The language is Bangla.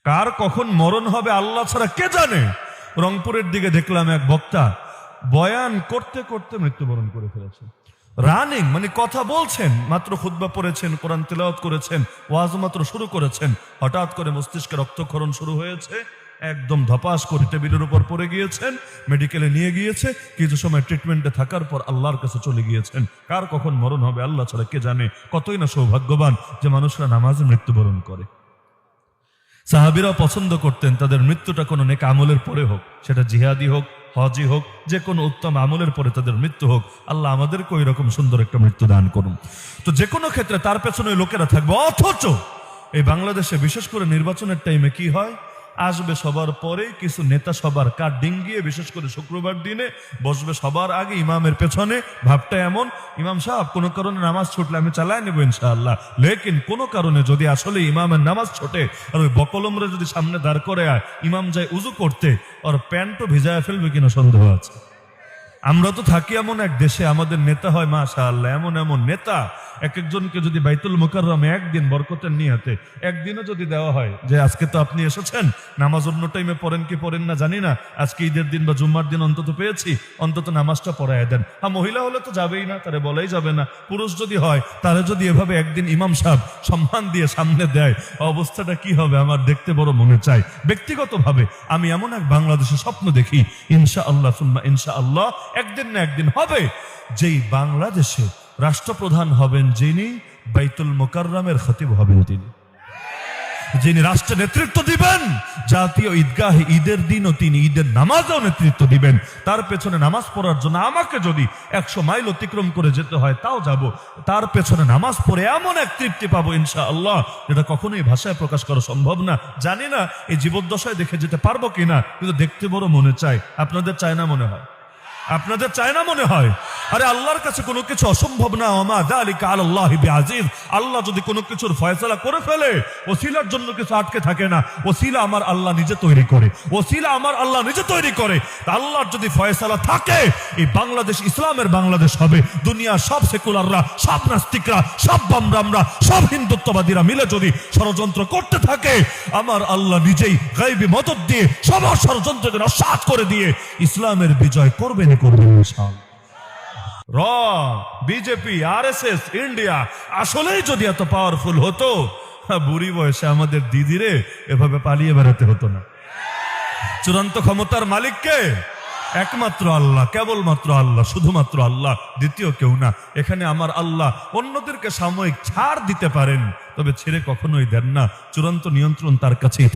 কার কখন মরণ হবে আল্লাহ ছাড়া কে জানে। রংপুরের দিকে দেখলাম এক বক্তা বয়ান করতে করতে মৃত্যুবরণ করে ফেলেছে। রানিং মানে কথা বলছেন, মাত্র খুতবা পড়েছেন, কোরআন তেলাওয়াত করেছেন, ওয়াজ মাত্র শুরু করেছেন, হঠাৎ করে মস্তিষ্কে রক্তক্ষরণ শুরু হয়েছে, একদম ধপাস করে টেবিলের উপর পড়ে গিয়েছেন, মেডিকেলে নিয়ে গিয়েছে, কিছু সময় ট্রিটমেন্টে থাকার পর আল্লাহর কাছে চলে গিয়েছেন। কার কখন মরণ হবে আল্লাহ ছাড়া কে জানে। কতই না সৌভাগ্যবান যে মানুষরা নামাজে মৃত্যুবরণ করে। সাহাবীরাও পছন্দ করতেন তাদের মৃত্যুটা কোনো নেক আমলের পরে হোক, সেটা জিহাদি হোক, হজি হোক, যে কোনো উত্তম আমলের পরে তাদের মৃত্যু হোক। আল্লাহ আমাদেরকে ওই রকম সুন্দর একটা মৃত্যু দান করুন। তো যে কোনো ক্ষেত্রে তার পেছনে লোকেরা থাকবে। অথচ এই বাংলাদেশে বিশেষ করে নির্বাচনের টাইমে কি হয়, আসবে সবার পরে কিছু নেতা সবার কাঠ ডিঙ্গিয়ে, বিশেষ করে শুক্রবার দিনে বসবে সবার আগে ইমামের পেছনে। ভাবটা এমন, ইমাম সাহেব কোনো কারণে নামাজ ছুটলে আমি চালাই নেবো ইনশাআল্লাহ, লেকিন কোনো কারণে যদি আসলে ইমামের নামাজ ছোটে আর ওই বকলমরে যদি সামনে দাঁড় করে আয়, ইমাম যায় উজু করতে, ওর প্যান্টও ভিজায় ফেলবে কিনা সন্দেহ আছে। আমরা তো থাকি এমন এক দেশে, আমাদের নেতা হয় মাশাআল্লাহ এমন এমন নেতা, এক একজনকে যদি বাইতুল মুকাররমে একদিন বরকতের নিয়তে একদিনও যদি দেওয়া হয় যে আজকে তো আপনি এসেছেন, নামাজ অন্য টাইমে পড়েন কি পড়েন না জানি না, আজকে ঈদের দিন বা জুম্মার দিন অন্তত পেয়েছি, অন্তত নামাজটা পড়ায় দেন। হ্যাঁ, মহিলা হলে তো যাবেই না, তারে বলাই যাবে না। পুরুষ যদি হয়, তারে যদি এভাবে একদিন ইমাম সাহেব সম্মান দিয়ে সামনে দেয়, অবস্থাটা কি হবে আমার দেখতে বড় মনে চায়। ব্যক্তিগতভাবে আমি এমন এক বাংলাদেশে স্বপ্ন দেখি, ইনশাআল্লাহ সুম্মা ইনশাআল্লাহ একদিন না একদিন হবে, যেই বাংলাদেশে রাষ্ট্রপ্রধান হবেন যিনি, বাইতুল মুকাররমের খতিব হবেন তিনি, যিনি রাষ্ট্র নেতৃত্ব দিবেন, জাতীয় ঈদগাহে ঈদের দিনও তিনি ঈদের নামাজও নেতৃত্ব দিবেন। তার পেছনে নামাজ পড়ার জন্য আমাকে যদি 100 মাইল অতিক্রম করে যেতে হয় তাও যাব। তার পেছনে নামাজ পড়ে এমন এক তৃপ্তি পাবো ইনশাআল্লাহ, যেটা কখনোই ভাষায় প্রকাশ করা সম্ভব না। জানি না এই জীবদ্দশায় দেখে যেতে পারবো কিনা, কিন্তু দেখতে বড় মনে চায়। আপনাদের চায় না মনে হয়? আপনাদের চায় না মনে হয়? আরে আল্লাহর কাছে কোনো কিছু অসম্ভব না। ওমা যালিকা আলাল্লাহি বিআজিজ। আল্লাহ যদি কোনো কিছুর ফয়সালা করে ফেলে, ওসিলার জন্য কিছু আটকে থাকে না। ওসিলা আমার আল্লাহ নিজে তৈরি করে, ওসিলা আমার আল্লাহ নিজে তৈরি করে। আল্লাহর যদি ফয়সালা থাকে, এই বাংলাদেশ ইসলামের বাংলাদেশ হবে। দুনিয়ার সব সেকুলাররা, সব নাস্তিকরা, সব বামরামরা, সব হিন্দুত্ববাদীরা মিলে যদি ষড়যন্ত্র করতে থাকে, আমার আল্লাহ নিজেই গায়বী মদদ দিয়ে সবার ষড়যন্ত্রকে নস্যাৎ করে দিয়ে ইসলামের বিজয় করবেন করবেন ইনশাআল্লাহ। বিজেপি, আরএসএস, ইন্ডিয়া আসলেই যদি এত পাওয়ারফুল হতো, বুড়ি বয়সে আমাদের দিদিরে এভাবে পালিয়ে বেড়াতে হতো না। চূড়ান্ত ক্ষমতার মালিক কে? একমাত্র আল্লাহ, কেবলমাত্র আল্লাহ, শুধুমাত্র আল্লাহ, দ্বিতীয় কেউ না। এখানে আমার আল্লাহ অন্যদেরকে সাময়িক ছাড় দিতে পারেন, তবে ছেড়ে কখনোই দেন না। চূড়ান্ত নিয়ন্ত্রণ তার কাছে।